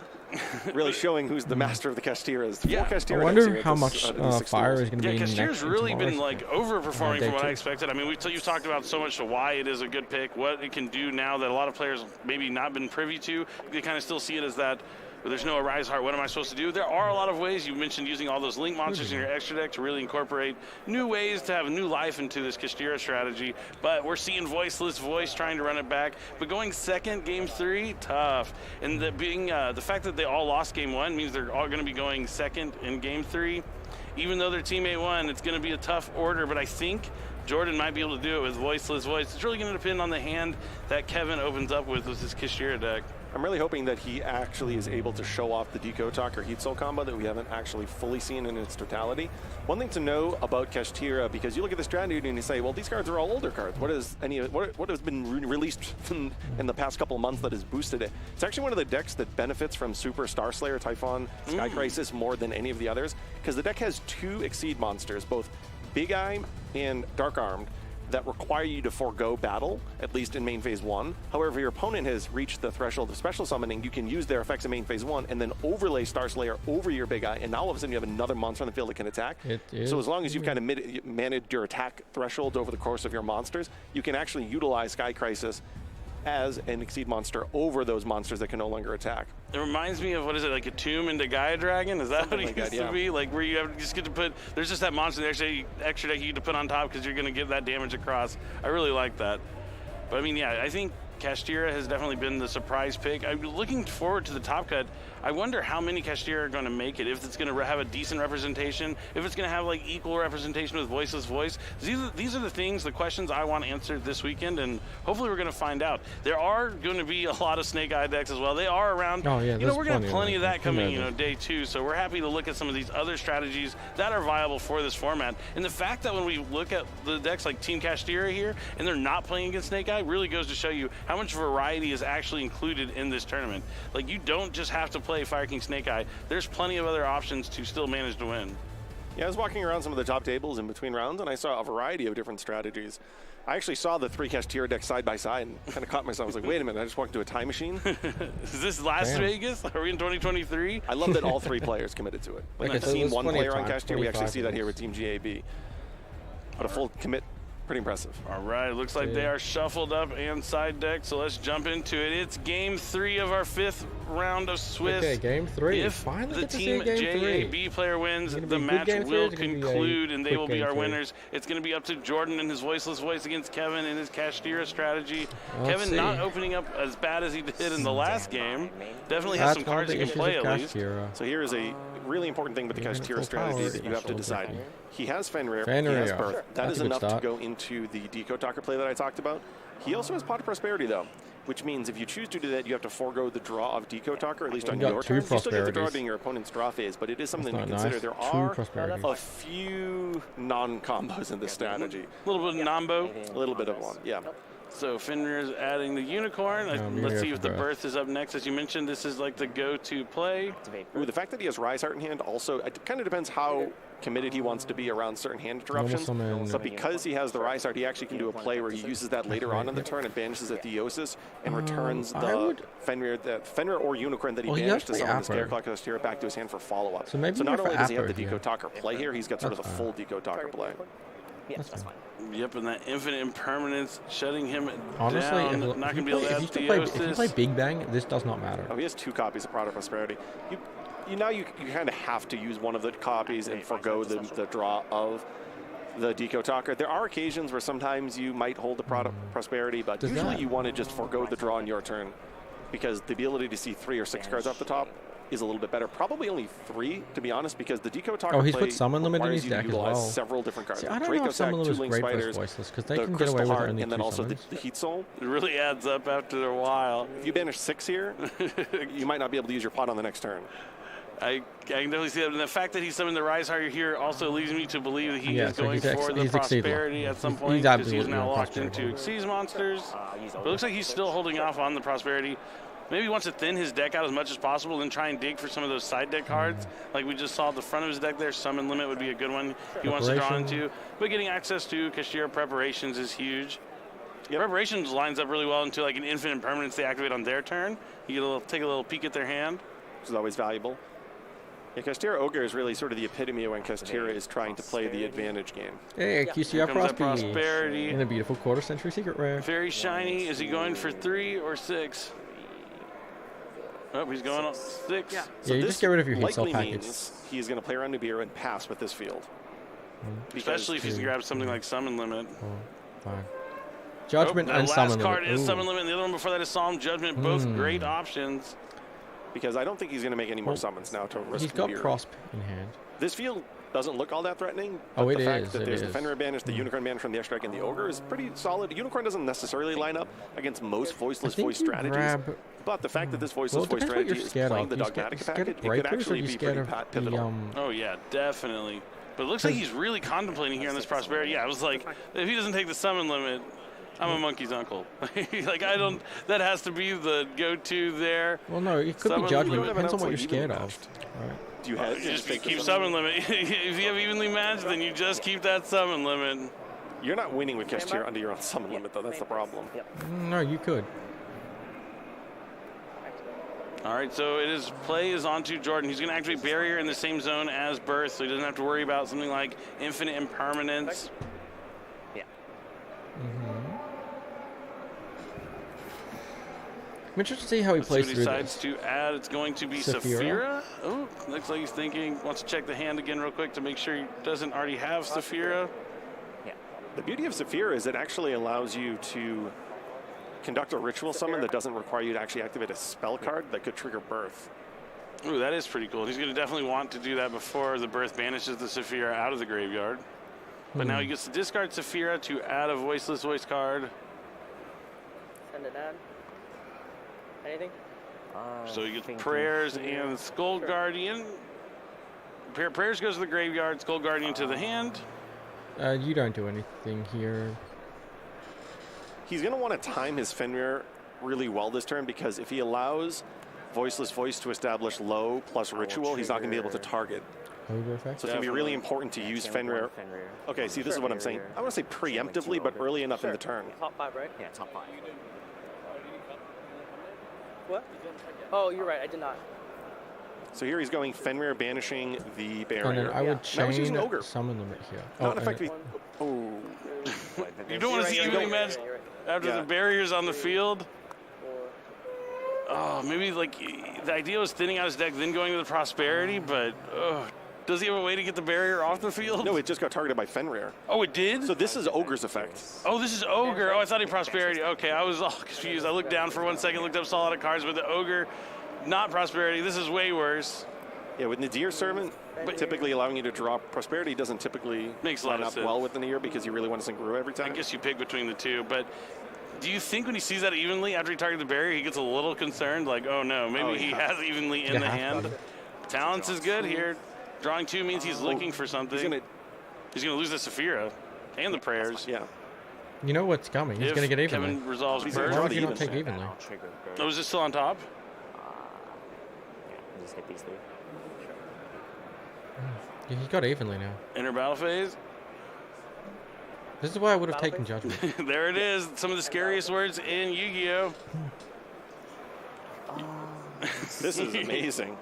S4: really showing who's the master of the Kashtiras.
S3: Yeah.
S4: I
S1: wonder how much fire is going to be next.
S3: Kastira's really been like overperforming from what I expected. I mean, you've talked about so much of why it is a good pick, what it can do now that a lot of players maybe not been privy to. They kind of still see it as that. But there's no Arise Heart. What am I supposed to do? There are a lot of ways. You mentioned using all those link monsters in your extra deck to really incorporate new ways to have new life into this Kashtira strategy. But we're seeing Voiceless Voice trying to run it back. But going second, game 3, tough. And the fact that they all lost game 1 means they're all going to be going second in game 3. Even though their teammate won, it's going to be a tough order. But I think Jordan might be able to do it with Voiceless Voice. It's really going to depend on the hand that Kevin opens up with his Kashtira deck.
S4: I'm really hoping that he actually is able to show off the Deco Talk or Heat Soul combo that we haven't actually fully seen in its totality. One thing to know about Kashtira, because you look at the strategy and you say, well, these cards are all older cards. What has been released in the past couple of months that has boosted it? It's actually one of the decks that benefits from Super Star Slayer, Typhon, Sky Crisis more than any of the others, because the deck has 2 Exceed monsters, both Big Eye and Dark Armed, that require you to forego battle, at least in main phase 1. However, your opponent has reached the threshold of special summoning, you can use their effects in main phase 1 and then overlay Star Slayer over your Big Eye, and now all of a sudden you have another monster on the field that can attack. So as long as you've kind of managed your attack threshold over the course of your monsters, you can actually utilize Sky Crisis as an Exceed monster over those monsters that can no longer attack.
S3: It reminds me of, what is it, like a Tomb into Gaia Dragon? Is that
S4: Something
S3: what it
S4: like
S3: used to be? Like where you just get to put, there's just that monster, the extra deck you get to put on top because you're going to get that damage across. I really like that. But I mean, yeah, I think Kashtira has definitely been the surprise pick. I'm looking forward to the top cut. I wonder how many Kashtira are going to make it, if it's going to have a decent representation, if it's going to have like equal representation with Voiceless Voice. These are the things, the questions I want answered this weekend, and hopefully we're going to find out. There are going to be a lot of Snake Eye decks as well. They are around.
S1: Oh, yeah,
S3: we're going to have plenty of that coming,
S1: Yeah,
S3: day 2. So we're happy to look at some of these other strategies that are viable for this format. And the fact that when we look at the decks like Team Kashtira here, and they're not playing against Snake Eye, really goes to show you how much variety is actually included in this tournament. Like, you don't just have to play Fire King Snake Eye. There's plenty of other options to still manage to win.
S4: Yeah, I was walking around some of the top tables in between rounds, and I saw a variety of different strategies. I actually saw the 3 Kashtira decks side by side and kind of caught myself. I was like, wait a minute, I just walked into a time machine.
S3: Is this Las Vegas? Are we in 2023?
S4: I love that all 3 players committed to it. Like, I've seen one player on Kashtira. We actually see that here with Team GAB. But a full commit Pretty impressive.
S3: All right, looks like they are shuffled up and side decked, so let's jump into it. It's game 3 of our 5th round of Swiss.
S1: Okay, game 3.
S3: If
S1: Finally
S3: the
S1: get to see
S3: team
S1: game 3.
S3: JAB player wins,
S1: It's gonna
S3: the
S1: be a good
S3: match
S1: game 3,
S3: will
S1: it's gonna be a
S3: conclude, and they
S1: quick
S3: will be
S1: game
S3: our
S1: 3.
S3: winners. It's going to be up to Jordan and his voiceless voice against Kevin and his Kashtira strategy.
S1: Let's
S3: Kevin
S1: see.
S3: not opening up as bad as he did in the last game. Definitely has some
S1: That's one of
S3: cards
S1: the
S3: he can
S1: issues
S3: play
S1: of
S3: at least.
S1: Kashtira.
S4: So here is a really important thing with the
S1: Even at
S4: Kashtira
S1: full
S4: strategy
S1: power,
S4: that you have to
S1: that's
S4: decide.
S1: tricky.
S4: He has Fenrir, he
S1: Fenrir.
S4: has Birth.
S1: Sure.
S4: That
S1: That's
S4: is
S1: a good
S4: enough to
S1: start.
S4: go into the Deco Talker play that I talked about. He also has Pot of Prosperity, though, which means if you choose to do that, you have to forego the draw of Deco Talker, at least on
S1: got
S4: your
S1: 2
S4: turn. You still get the draw
S1: prosperities.
S4: during your opponent's draw phase, but it is something to
S1: That's not
S4: consider.
S1: nice.
S4: There
S1: 2
S4: are
S1: prosperities.
S4: a few non-combos in this strategy.
S3: A little bit of Nambo.
S4: A little bit of one, yeah.
S3: So Fenrir's adding the Unicorn. Let's see if the Birth is up next. As you mentioned, this is like the go-to play.
S4: Ooh, the fact that he has Rise Heart in hand also, it kind of depends how committed he wants to be around certain hand interruptions.
S1: summon.
S4: But because he has the Rise Heart, he actually can do a play where he uses that later on in the turn and banishes a Theosis and returns the Fenrir or Unicorn that he banished to summon the Scareclaw Kashtira back to his hand for follow-up.
S1: So maybe
S4: not
S1: for
S4: only does he have
S1: Apper
S4: the Deco
S1: here.
S4: Talker play here, he's got sort of the full Deco Talker play.
S5: Yeah, that's fine.
S3: Yep, and that infinite impermanence shutting him
S1: Honestly,
S3: down.
S1: if,
S3: Not
S1: if,
S3: going to be
S1: you
S3: able
S1: play,
S3: to
S1: if,
S3: add
S1: you play, if you
S3: Theosis.
S1: play Big Bang, this does not matter.
S4: Oh, he has 2 copies of Product Prosperity. You kind of have to use one of the copies and forgo the draw of the Deco Talker. There are occasions where sometimes you might hold the Product Prosperity, but usually you want to just forgo the draw on your turn because the ability to see 3 or 6 cards off the top is a little bit better. Probably only 3, to be honest, because the Deco Talker
S1: he's
S4: play
S1: put Summon Limit in
S4: requires
S1: his
S4: you to
S1: deck as
S4: utilize
S1: well.
S4: several different cards.
S1: See,
S4: The
S1: I don't know
S4: Draco
S1: if Summon
S4: Sack,
S1: Limit
S4: 2
S1: is
S4: Link
S1: great
S4: Spiders,
S1: versus Voiceless, because they
S4: the
S1: can get
S4: Crystal
S1: away with
S4: Heart,
S1: only
S4: and then
S1: 2
S4: also the
S1: summons.
S4: Heat Soul.
S3: It really adds up after a while.
S4: If you banish 6 here, you might not be able to use your pot on the next turn.
S3: I can definitely see that. And the fact that he summoned the Rise Heart here also leads me to believe that he is
S1: so
S3: going for the
S1: he's
S3: Prosperity at some
S1: He's
S3: point because he's
S1: absolutely
S3: now
S1: on
S3: locked into
S1: Prosperity.
S3: Xyz monsters. But it looks like he's still holding off on the Prosperity. Maybe he wants to thin his deck out as much as possible and try and dig for some of those side deck cards. Like we just saw at the front of his deck there, Summon Limit would be a good one he wants to draw into. But getting access to Kashtira Preparations is huge. Preparations lines up really well into like an infinite permanence they activate on their turn. You get take a little peek at their hand.
S4: Which is always valuable. Yeah, Kashtira Ogre is really sort of the epitome of when Kashtira is trying to play the advantage game.
S1: Hey, QCR
S3: Comes that
S1: Prosperity.
S3: Prosperity.
S1: In a beautiful quarter-century secret rare.
S3: Very shiny. Is he going for 3 or 6? Oh, he's going on 6.
S1: Yeah, you just get rid of your heat cell
S4: likely
S1: packets.
S4: means he's going to play around Nibiru and pass with this field.
S3: Especially if he grabs something like Summon Limit.
S1: Fine. Judgment
S3: The
S1: and
S3: last
S1: Summon
S3: card
S1: Limit.
S3: is
S1: Ooh.
S3: Summon Limit, and the other one before that is Solemn Judgment. Both great options.
S4: Because I don't think he's going to make any more summons now to risk
S1: He's got
S4: Nibiru.
S1: Prosp in hand.
S4: This field doesn't look all that threatening.
S1: Oh,
S4: but
S1: it
S4: the fact
S1: is,
S4: that
S1: it
S4: there's the
S1: is.
S4: Fenrir banish, the Unicorn banish from the extract, and the Ogre is pretty solid. Unicorn doesn't necessarily line up against most voiceless
S1: think
S4: voice
S1: you
S4: strategies.
S1: grab-
S4: But the fact that this voiceless
S1: Well, it
S4: voice
S1: depends what you're
S4: strategy is
S1: scared
S4: playing
S1: of.
S4: the
S1: You scared
S4: dogmatic
S1: of
S4: package, it could
S1: breakers, or
S4: actually
S1: you
S4: be
S1: scared
S4: pretty
S1: of
S4: pivotal.
S3: Oh, yeah, definitely. But it looks like he's really contemplating here on this Prosperity. Yeah, I was like, if he doesn't take the Summon Limit, I'm a monkey's uncle. Like, I don't, that has to be the go-to there.
S1: Well, no, it could
S3: Summon
S1: be Judgment.
S3: Limit.
S1: It depends on what you're
S4: Evenly
S1: scared of.
S4: matched.
S1: Right.
S4: Do you have
S3: You just keep Summon Limit. If you have evenly matched, then you just keep that Summon Limit.
S4: You're not winning with Kashtira under your own summon limit, though. That's the problem.
S1: No, you could.
S3: All right, so play is onto Jordan. He's going to activate Barrier in the same zone as Birth, so he doesn't have to worry about something like Infinite Impermanence.
S5: Yeah.
S1: I'm interested to see how he
S3: Let's see
S1: plays
S3: what he
S1: through
S3: decides
S1: this.
S3: to add. It's going to be
S1: Saphira?
S3: Saphira. Oh, looks like he's thinking, wants to check the hand again real quick to make sure he doesn't already have Saphira.
S5: Yeah.
S4: The beauty of Saphira is it actually allows you to conduct a ritual summon that doesn't require you to actually activate a spell card that could trigger Birth.
S3: Ooh, that is pretty cool. He's going to definitely want to do that before the Birth banishes the Saphira out of the graveyard. But now he gets to discard Saphira to add a Voiceless Voice card.
S6: Send it down. Anything?
S3: So you get Prayers and Skull Guardian. Prayers goes to the graveyard, Skull Guardian to the hand.
S1: You don't do anything here.
S4: He's going to want to time his Fenrir really well this turn because if he allows Voiceless Voice to establish low plus ritual, he's not going to be able to target.
S1: Ogre effect?
S4: So it's going to be really important to use Fenrir. Okay, see, this is what I'm saying. I want to say preemptively, but early enough in the turn.
S6: Top 5, right?
S5: Yeah, top 5.
S6: What? Oh, you're right. I did not.
S4: So here he's going Fenrir banishing the
S1: And
S4: barrier.
S1: then I would
S4: Now he's using
S1: chain
S4: Ogre.
S1: Summon Limit here.
S4: Not
S1: and-
S4: effectively. Oh,
S3: You don't want to see evenly matched after the barriers on the field. Oh, maybe like the idea was thinning out his deck, then going to the prosperity, but does he have a way to get the barrier off the field?
S4: No, it just got targeted by Fenrir.
S3: Oh, it did?
S4: So this is Ogre's effect.
S3: Oh, this is Ogre. Oh, I thought he prosperity. Okay, I was all confused. I looked down for 1 second, looked up, saw a lot of cards with the Ogre, not prosperity. This is way worse.
S4: Yeah, with Nadir Servant, but typically allowing you to draw prosperity doesn't typically line up well with the Nadir because you really want to sink Guru every time.
S3: I guess you pick between the two, but do you think when he sees that evenly after he targets the barrier, he gets a little concerned, like, oh no, maybe he has evenly in the hand? Talents is good here. Drawing 2 means he's looking for something. He's gonna lose the Saphira and the prayers.
S4: Yeah.
S1: You know what's coming. He's gonna get evenly.
S3: Kevin resolves
S1: Why
S3: first.
S1: would you not take evenly?
S3: Oh, is this still on top?
S5: Yeah, just hit these 3.
S1: Yeah, he got evenly now.
S3: Enter battle phase.
S1: This is why I would have taken Judgment.
S3: There it is. Some of the scariest words in Yu-Gi-Oh.
S4: This is amazing.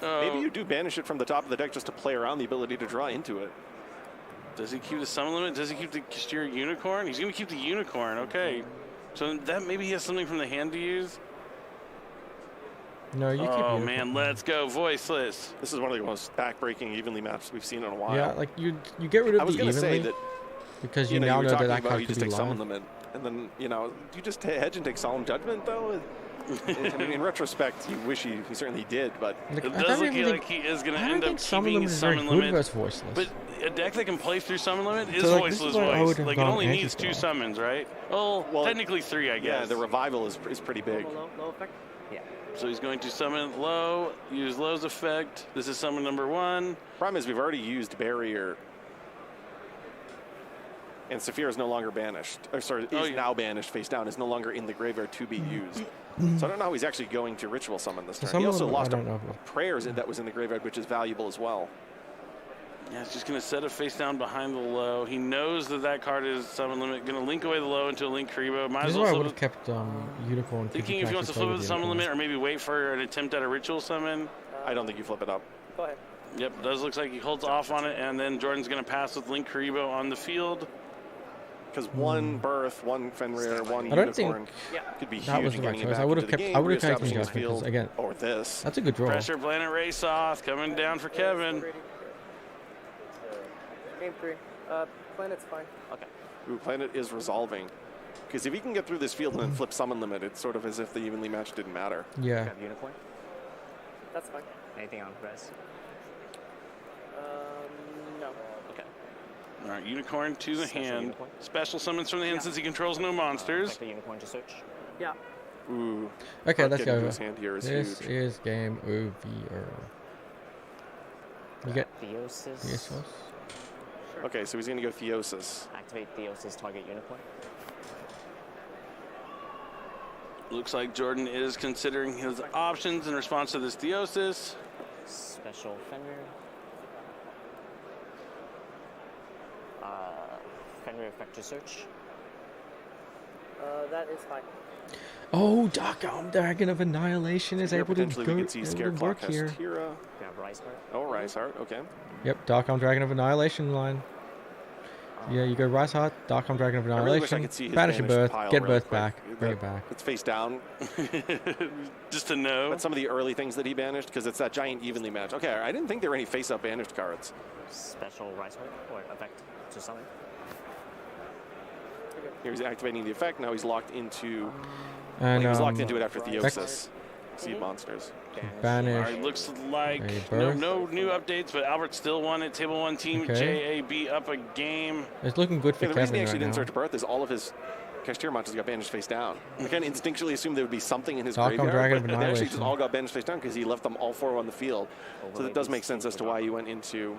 S4: Maybe you do banish it from the top of the deck just to play around the ability to draw into it.
S3: Does he keep the summon limit? Does he keep the Kashtira Unicorn? He's going to keep the Unicorn. Okay. So that maybe he has something from the hand to use?
S1: No, you keep
S3: Oh,
S1: Unicorn.
S3: man. Let's go. Voiceless.
S4: This is one of the most back-breaking evenly matches we've seen in a while.
S1: Yeah, like you get rid of
S4: I was
S1: the
S4: going to say
S1: evenly
S4: that
S1: because you
S4: you
S1: now
S4: were
S1: know that
S4: talking
S1: that
S4: about
S1: card
S4: you
S1: could
S4: just
S1: be
S4: take summon
S1: live.
S4: limit, and then you just hedge and take solemn judgment though. I mean, in retrospect, you wish he certainly did, but
S1: Like,
S3: It
S1: I
S3: does
S1: don't
S3: look
S1: even
S3: like he is going to
S1: I don't
S3: end up
S1: think Summon
S3: keeping
S1: Limit is very
S3: summon
S1: good
S3: limit.
S1: versus Voiceless.
S3: But a deck that can play through summon limit is
S1: So, like, this is
S3: Voiceless
S1: why I
S3: Voice.
S1: would have
S3: Like, it
S1: gone
S3: only needs 2
S1: anti-style.
S3: summons, right? Well, technically 3, I guess.
S4: yeah, the revival is pretty big.
S6: Low effect.
S5: Yeah.
S3: So he's going to summon low, use low's effect. This is summon number 1.
S4: Problem is we've already used barrier, and Saphira is no longer banished. Or sorry, is now banished face down. Is no longer in the graveyard to be used. So I don't know how he's actually going to ritual summon this turn. He also lost a prayers that was in the graveyard, which is valuable as well.
S3: Yeah, it's just going to set a face down behind the low. He knows that that card is summon limit. Going to link away the low into a link Karibo. Might
S1: This
S3: as
S1: is
S3: well
S1: why I
S3: flip
S1: would
S3: it.
S1: have kept Unicorn.
S3: Thinking if he wants to flip it with the summon limit or maybe wait for an attempt at a ritual summon.
S4: I don't think you flip it up.
S6: Go ahead.
S3: Yep, does looks like he holds off on it, and then Jordan's going to pass with link Karibo on the field.
S4: Because one Birth, one Fenrir, one
S1: I don't think
S4: Unicorn could be
S1: that
S4: huge
S1: was
S4: in
S1: the right
S4: getting it
S1: choice.
S4: back
S1: I would
S4: into
S1: have
S4: the
S1: kept.
S4: game,
S1: I would have taken
S4: reestablishing his
S1: Judgment because
S4: field,
S1: again,
S4: or this.
S1: that's a good draw.
S3: Pressure Planet Race off, coming down for Kevin.
S6: Game 3. Planet's fine.
S5: Okay.
S4: Ooh, Planet is resolving. Because if he can get through this field and then flip summon limit, it's sort of as if the evenly match didn't matter.
S1: Yeah.
S5: Grab Unicorn.
S6: That's fine.
S5: Anything on res?
S6: No.
S5: Okay.
S3: All right, Unicorn to the
S5: Special
S3: hand.
S5: Unicorn.
S3: Special summons from the hand since he controls no monsters.
S5: Back the Unicorn to search.
S6: Yeah.
S4: Ooh.
S1: Okay,
S4: Not
S1: let's
S4: getting
S1: go.
S4: to his hand here is
S1: This
S4: huge.
S1: is game over. You get
S5: Theosis.
S1: Theosis.
S4: Okay, so he's going to go Theosis.
S5: Activate Theosis, target Unicorn.
S3: Looks like Jordan is considering his options in response to this Theosis.
S5: Special Fenrir. Fenrir effect to search.
S6: That is fine.
S1: Oh, Dark Arm Dragon of Annihilation is
S4: Here,
S1: able to
S4: potentially
S1: go
S4: we could see Scareclaw
S1: work here.
S4: Kashtira.
S5: Grab Rise Heart.
S4: Oh, Rise Heart, okay.
S1: Yep, Dark Arm Dragon of Annihilation line. Yeah, you go Rise Heart, Dark Arm Dragon of
S4: I really wish I
S1: Annihilation,
S4: could see his
S1: banish your
S4: banished
S1: birth,
S4: pile
S1: get
S4: really
S1: birth
S4: quick.
S1: back, bring it back.
S4: It's face down.
S3: Just to know.
S4: But some of the early things that he banished, because it's that giant evenly match. Okay, I didn't think there were any face-up banished cards.
S5: Special Rise Heart or effect to summon.
S4: Here he's activating the effect. Now he's locked into.
S1: And
S4: he was locked into it after
S1: effect-
S4: Theosis. Seed monsters.
S1: Banish.
S3: All right, looks like
S1: A
S3: no
S1: birth.
S3: new updates, but Albert still won it. Table 1 team,
S1: Okay.
S3: JAB up a game.
S1: It's looking good for
S4: Yeah, the reason
S1: Kevin
S4: he actually
S1: right
S4: didn't
S1: now.
S4: search birth is all of his Kashtira monsters got banished face down. We kind of instinctually assumed there would be something in his
S1: Dark Arm
S4: graveyard,
S1: Dragon of
S4: but they actually just
S1: Annihilation.
S4: all got banished face down because he left them all 4 on the field. So that does make sense as to why you went into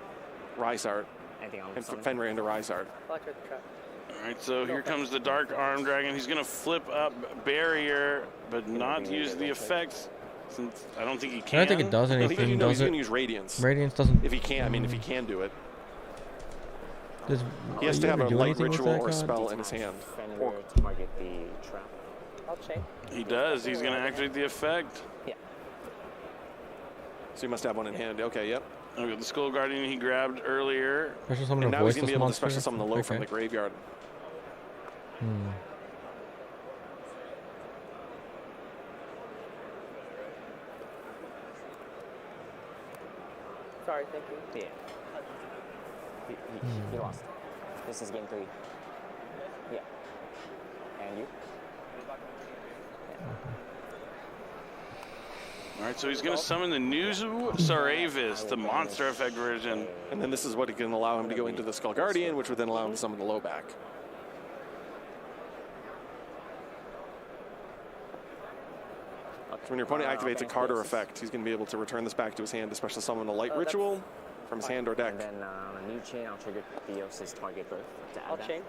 S4: Rise Heart
S5: Anything on
S4: and
S5: summon?
S4: Fenrir into Rise Heart.
S6: Electric trap.
S3: All right, so here comes the Dark Arm Dragon. He's going to flip up Barrier, but not use the effects, since I don't think he can.
S1: I don't think it does
S4: No,
S1: anything,
S4: he's
S1: does
S4: going to
S1: it?
S4: use Radiance.
S1: Radiance doesn't.
S4: If he can, I mean, if he can do it.
S1: Does,
S4: He has
S1: you
S4: to have
S1: ever
S4: a
S1: do
S4: light
S1: anything with
S4: ritual
S1: that
S4: or
S1: card?
S4: spell in his hand.
S5: Fenrir target the trap.
S6: I'll chain.
S3: He does. He's going to activate the effect.
S5: Yeah.
S4: So he must have one in hand. Okay, yep.
S3: Oh, the Skull Guardian he grabbed earlier.
S1: Special summon
S4: And
S1: a
S4: now he's
S1: voiceless
S4: going to be able to
S1: monster.
S4: special summon the low from
S1: Okay.
S4: the graveyard.
S1: Hmm.
S6: Sorry, thank you.
S5: Yeah. He lost. This is game 3. Yeah. And you?
S3: All right, so he's going to summon the Nuzu Saravis, the monster effect version.
S4: And then this is what can allow him to go into the Skull Guardian, which would then allow him to summon the low back. So when your opponent activates a card or effect, he's going to be able to return this back to his hand to special summon a light ritual from his hand or deck.
S5: And then a new chain, I'll trigger Theos' target birth to add
S6: I'll
S5: that.
S6: chain.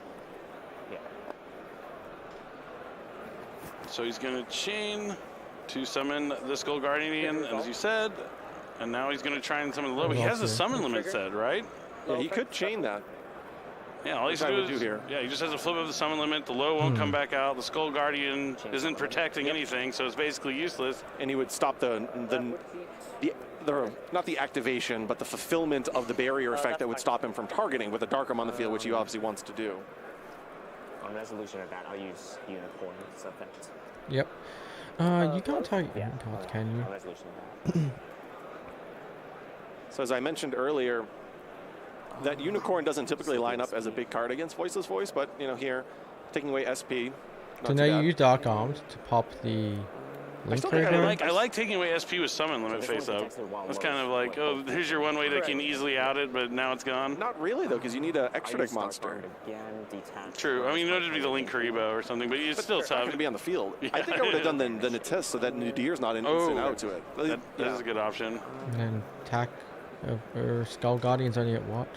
S5: Yeah.
S3: So he's going to chain to summon the Skull Guardian, as you said. And now he's going to try and summon the low. But he has a summon limit set, right?
S4: Yeah, he could chain that.
S3: Yeah, all he's doing is, yeah, he just has a flip of the summon limit. The low won't come back out. The Skull Guardian isn't protecting anything, so it's basically useless.
S4: And he would stop the not the activation, but the fulfillment of the barrier effect that would stop him from targeting with a Dark Arm on the field, which he obviously wants to do.
S5: On resolution of that, I'll use Unicorn's effect.
S1: Yep. You can't target cards, can you?
S5: On resolution of that.
S4: So as I mentioned earlier, that Unicorn doesn't typically line up as a big card against Voiceless Voice, but you know here, taking away SP.
S1: So now you use Dark Arms to pop the Link
S3: I like taking away SP with summon limit face up. It's kind of like, oh, here's your one way that can easily out it, but now it's gone.
S4: Not really though, because you need an extra deck monster.
S3: True. I mean, it would be the Link Karibo or something, but it's still
S4: It's
S3: tough.
S4: not going to be on the field.
S3: Yeah.
S4: I think I would have done the Natess so that Nadir's not an instant out to it.
S3: That is a good option.
S1: And then attack or Skull Guardian's only at what?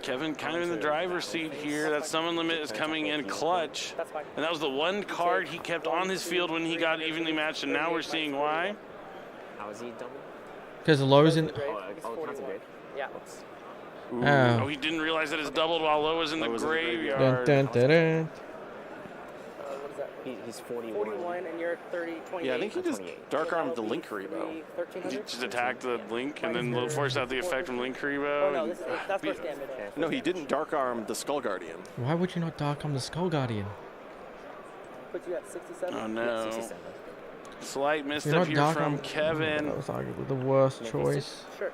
S3: Kevin kind of in the driver's seat here. That summon limit is coming in clutch. And that was the one card he kept on his field when he got evenly matched, and now we're seeing why.
S5: How is he double?
S1: Because the low's in.
S6: Yeah.
S3: Oh, he didn't realize that it's doubled while low was in the graveyard.
S1: Dun, dun, dun, dun.
S6: What is that?
S5: He's 41.
S6: 41 and you're 30, 28.
S4: Yeah, I think he just Dark Armed the Link Karibo.
S6: 1300?
S3: Just attack the Link and then force out the effect from Link Karibo.
S6: Oh, no, that's first damage.
S4: No, he didn't Dark Arm the Skull Guardian.
S1: Why would you not Dark Arm the Skull Guardian?
S6: Put you at 67?
S3: Oh, no.
S5: 67.
S3: Slight
S1: You're
S3: misstep
S1: not
S3: here
S1: Dark
S3: from
S1: Arm.
S3: Kevin.
S1: That was arguably the worst choice.
S6: Sure.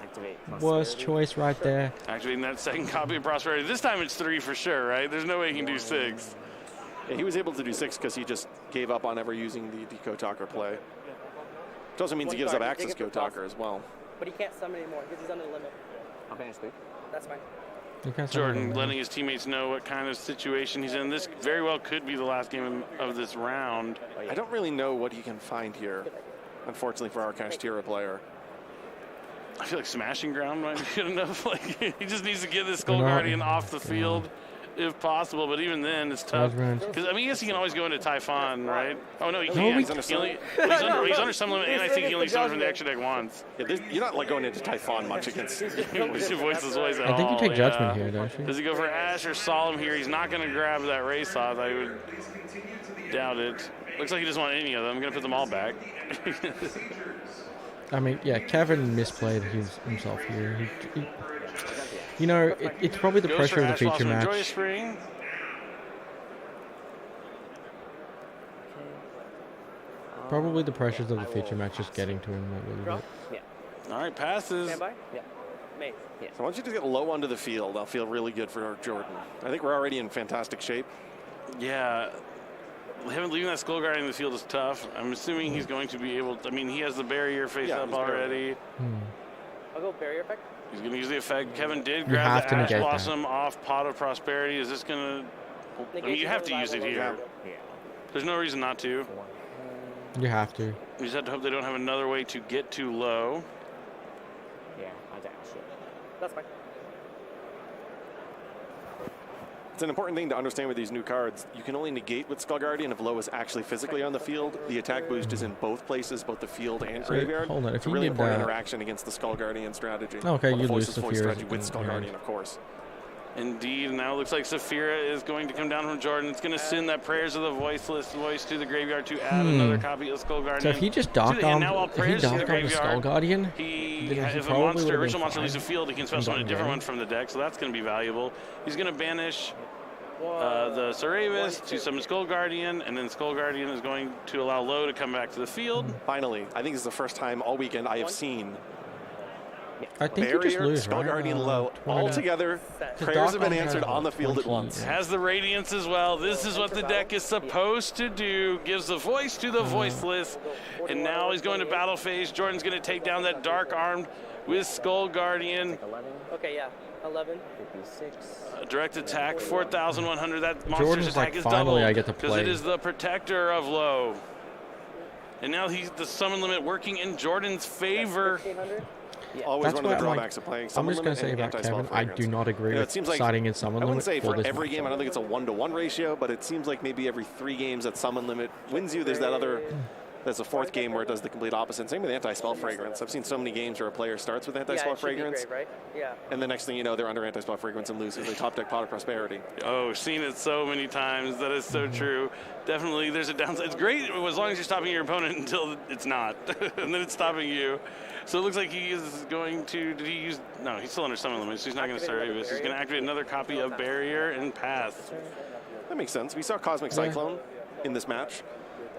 S5: Activate
S1: Worst choice right there.
S3: Activating that second copy of Prosperity. This time it's 3 for sure, right? There's no way he can do 6.
S4: Yeah, he was able to do 6 because he just gave up on ever using the Kotaker play. Which also means he gives up access Kotaker as well.
S6: But he can't summon anymore because he's under the limit.
S5: I'll finish 3.
S6: That's fine.
S1: You can't
S3: Jordan
S1: summon
S3: letting his teammates know what kind of situation he's in. This very well could be the last game of this round.
S4: I don't really know what he can find here, unfortunately for our Kashtira player.
S3: I feel like Smashing Ground might be good enough. Like he just needs to get this Skull
S1: Not-
S3: Guardian off the field if possible, but even then it's tough.
S1: Judgment.
S3: Because I mean, I guess he can always go into Typhon, right? Oh no, he
S1: No,
S3: can't.
S1: we-
S3: He's under some limit, and I think he only summoned from the extra deck once.
S4: Yeah, you're not like going into Typhon much against.
S3: Voiceless Voice at
S1: I think you
S3: all,
S1: take
S3: yeah.
S1: Judgment here, don't you?
S3: Does he go for Ash or Solemn here? He's not going to grab that Race Off. I would doubt it. Looks like he doesn't want any of them. I'm going to put them all back.
S1: I mean, yeah, Kevin misplayed himself here. You know, it's probably the
S3: Goes
S1: pressure
S3: for
S1: of the
S3: Ash
S1: feature
S3: Blossom and Joyous
S1: match.
S3: Spring.
S1: Probably the pressures of the feature match just getting to him a little bit.
S5: Yeah.
S3: All right, passes.
S6: Stand by?
S5: Yeah.
S6: Mate.
S5: Yeah.
S4: So once you just get low onto the field, I'll feel really good for Jordan. I think we're already in fantastic shape.
S3: Yeah. Leaving that Skull Guardian in the field is tough. I'm assuming he's going to be able to, I mean, he has the barrier face up
S4: he's
S3: already.
S6: I'll go barrier effect.
S3: He's going to use the effect. Kevin did
S1: have
S3: grab the
S1: to
S3: Ash
S1: negate
S3: Blossom off Pot of Prosperity. Is this going to, I mean, you have to use it here.
S5: Yeah.
S3: There's no reason not to.
S1: You have to.
S3: You just have to hope they don't have another way to get too low.
S5: Yeah, I'll dash it.
S6: That's fine.
S4: It's an important thing to understand with these new cards. You can only negate with Skull Guardian if low is actually physically on the field. The attack boost is in both places, both the field and graveyard.
S1: hold on, if
S4: it's a
S1: you
S4: really
S1: did
S4: important
S1: that-
S4: interaction against the Skull Guardian strategy.
S1: Okay,
S4: Or the
S1: you lose
S4: Voiceless
S1: the
S4: Voice
S1: Fury
S4: strategy with Skull
S1: in hand.
S4: Guardian, of course.
S3: Indeed, and now it looks like Saphira is going to come down from Jordan. It's going to send that Prayers of the Voiceless voice to the graveyard to add another copy of Skull Guardian.
S1: So if he just dark armed the Skull Guardian,
S3: if a original monster leaves the field, he can special summon a different one from the deck, so that's going to be valuable. He's going to banish the Saravis to summon Skull Guardian, and then Skull Guardian is going to allow Low to come back to the field.
S4: Finally, I think this is the first time all weekend I have seen
S1: I think you just
S4: Barrier,
S1: lose,
S4: Skull
S1: right?
S4: Guardian, Low, all together. Prayers have been answered on the field at once.
S3: Has the Radiance as well. This is what the deck is supposed to do. Gives the voice to the Voiceless. And now he's going to battle phase. Jordan's going to take down that Dark Armed with Skull Guardian.
S6: Okay, yeah. 11.
S3: Direct attack, 4,100. That monster's
S1: Jordan's
S3: attack
S1: like,
S3: is
S1: finally
S3: doubled
S1: I get to
S3: because
S1: play.
S3: it is the Protector of Low. And now he's the summon limit working in Jordan's favor.
S6: 1,500.
S4: Always
S1: That's
S4: one of the
S1: why I'm
S4: drawbacks of playing
S1: I'm
S4: Summon
S1: just going to
S4: Limit
S1: say
S4: and
S1: about
S4: Anti-Spell
S1: Kevin, I
S4: Fragrance.
S1: do not agree
S4: It
S1: with
S4: seems like,
S1: siding in Summon
S4: I
S1: Limit
S4: wouldn't say for
S1: this
S4: every
S1: match.
S4: game, I don't think it's a 1-to-1 ratio, but it seems like maybe every 3 games that Summon Limit wins you, there's that other, there's a 4th game where it does the complete opposite. Same with Anti-Spell Fragrance. I've seen so many games where a player starts with Anti-Spell Fragrance,
S6: Great, right? Yeah.
S4: and the next thing you know, they're under Anti-Spell Fragrance and lose because they top deck Pot of Prosperity.
S3: Oh, seen it so many times. That is so true. Definitely, there's a downside. It's great as long as you're stopping your opponent until it's not, and then it's stopping you. So it looks like he is going to. Did he use? No, he's still under summon limits. So he's not going to start Avis. He's going to activate another copy of Barrier and pass.
S4: That makes sense. We saw Cosmic Cyclone in this match.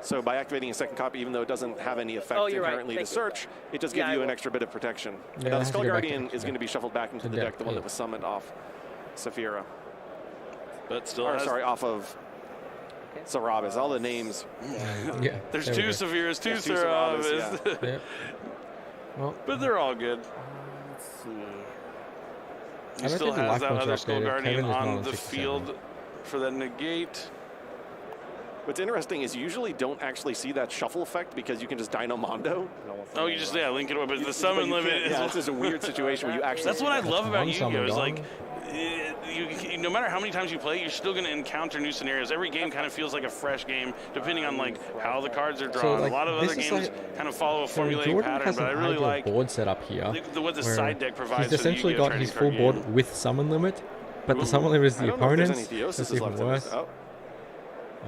S4: So by activating a second copy, even though it doesn't have any effect inherently to search, it does give you an extra bit of protection.
S1: Yeah,
S4: now
S1: I
S4: the
S1: have
S4: Skull
S1: to go back
S4: Guardian
S1: to
S4: is going to be shuffled back into the deck, the one that was summoned off Saphira.
S3: But still,
S4: Off of Saravis. All the names.
S1: Yeah,
S3: there's 2 Saviras, 2 Saravis.
S1: Yeah. Well,
S3: but they're all good.
S5: Let's see.
S3: He
S1: I don't
S3: still
S1: think the
S3: has
S1: life
S3: that
S1: points
S3: other
S1: are
S3: Skull
S1: updated.
S3: Guardian
S1: Kevin is not
S3: on
S1: on
S3: the
S1: 67.
S3: field for that negate.
S4: What's interesting is you usually don't actually see that shuffle effect because you can just Dino Mondo.
S3: Oh, you just link it up, but the summon limit is.
S4: Yeah, it's just a weird situation where you actually.
S3: That's what I love about Yu-Gi-Oh! Is like,
S1: gone.
S3: no matter how many times you play, you're still going to encounter new scenarios. Every game kind of feels like a fresh game, depending on like how the cards are drawn.
S1: like,
S3: a lot of other
S1: this is
S3: games
S1: like-
S3: kind of follow a formulaic
S1: Jordan
S3: pattern,
S1: has
S3: but I
S1: an
S3: really
S1: ideal
S3: like
S1: board set up here.
S3: what the
S1: where
S3: side deck provides.
S1: He's essentially got his full board with summon limit, but the summon limit is
S4: I
S1: the
S4: don't know if there's
S1: opponent's.
S4: any Theosis
S1: That's even
S4: left in this.
S1: worse.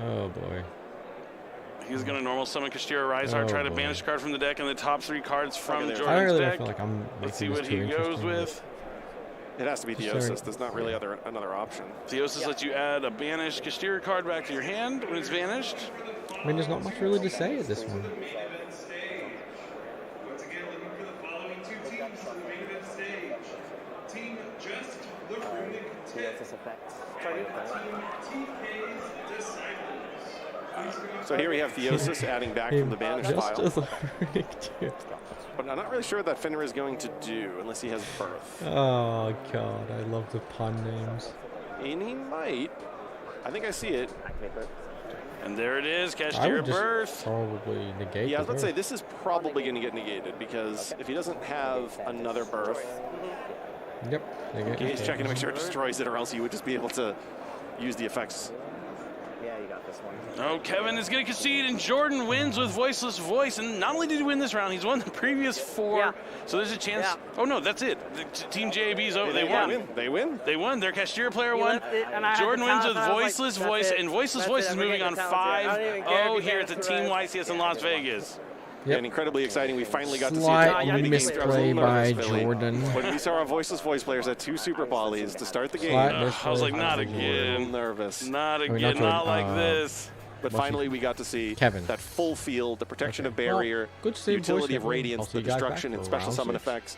S1: Oh boy.
S3: He's going to normal summon Kashtira Risehard, try to
S1: boy.
S3: banish a card from the deck, and the top 3 cards from
S4: Okay,
S3: Jordan's
S1: I really
S3: deck.
S1: feel like I'm
S3: Let's see
S1: making
S3: what
S1: this
S3: he
S1: too
S3: goes
S1: interesting.
S3: with.
S4: It has to be Theosis. There's not really another option.
S3: Theosis lets you add a banished Kashtira card back to your hand when it's banished.
S1: I mean, there's not much really to say at this one.
S7: Once again, looking for the following 2 teams for the main event stage. Team Just the Runic Tip.
S5: This effect.
S7: Team TK's Disciples.
S4: So here we have Theosis adding back from the banished
S1: Just
S4: file.
S1: as a tip.
S4: But I'm not really sure what that Fenrir is going to do unless he has Birth.
S1: Oh god, I love the pun names.
S4: And he might. I think I see it.
S3: And there it is,
S1: I
S3: Kashtira
S1: would just
S3: Birth.
S1: probably negate.
S4: Yeah, I
S1: the
S4: was about to say,
S1: birth.
S4: this is probably going to get negated because if he doesn't have another Birth,
S1: Yep. Negate.
S4: he's checking to make sure it destroys it, or else he would just be able to use the effects.
S5: Yeah, you got this one.
S3: Oh, Kevin is going to concede, and Jordan wins with Voiceless Voice. And not only did he win this round, he's won the previous 4.
S6: Yeah.
S3: So there's a chance.
S6: Yeah.
S3: Oh, no, that's it. Team JAB's over. They won.
S4: They win.
S3: They won. Their Kashtira player
S6: He
S3: won.
S6: left it, and I had
S3: Jordan
S6: the
S3: wins with
S6: talent, and I was like,
S3: Voiceless
S6: that's
S3: Voice,
S6: it.
S3: and Voiceless
S6: That's
S3: Voice
S6: it.
S3: is
S6: I'm
S3: moving
S6: getting
S3: on
S6: the talent. I don't even care if
S3: 5-0
S6: he
S3: here at the
S6: gets
S3: Team
S6: right.
S3: YCS in Las Vegas.
S1: Yep.
S4: And incredibly exciting. We finally got to see
S1: Slight
S4: it.
S1: misplay by Jordan.
S4: When we saw our Voiceless Voice players at 2 Super Polys to start the game,
S1: Slight
S3: I was like,
S1: misplay
S3: not
S1: by
S4: a little
S3: again.
S4: nervous.
S3: Not
S1: mean,
S3: again.
S1: not
S3: Not
S1: Jordan,
S3: like this.
S4: But finally, we got to see
S1: Kevin.
S4: that full field, the protection of
S1: Well,
S4: barrier,
S1: good to see
S4: utility
S1: Voice
S4: of radiance,
S1: I'll see
S4: the
S1: you guys back
S4: destruction, and
S1: for
S4: special
S1: round
S4: summon
S1: 6.
S4: effects.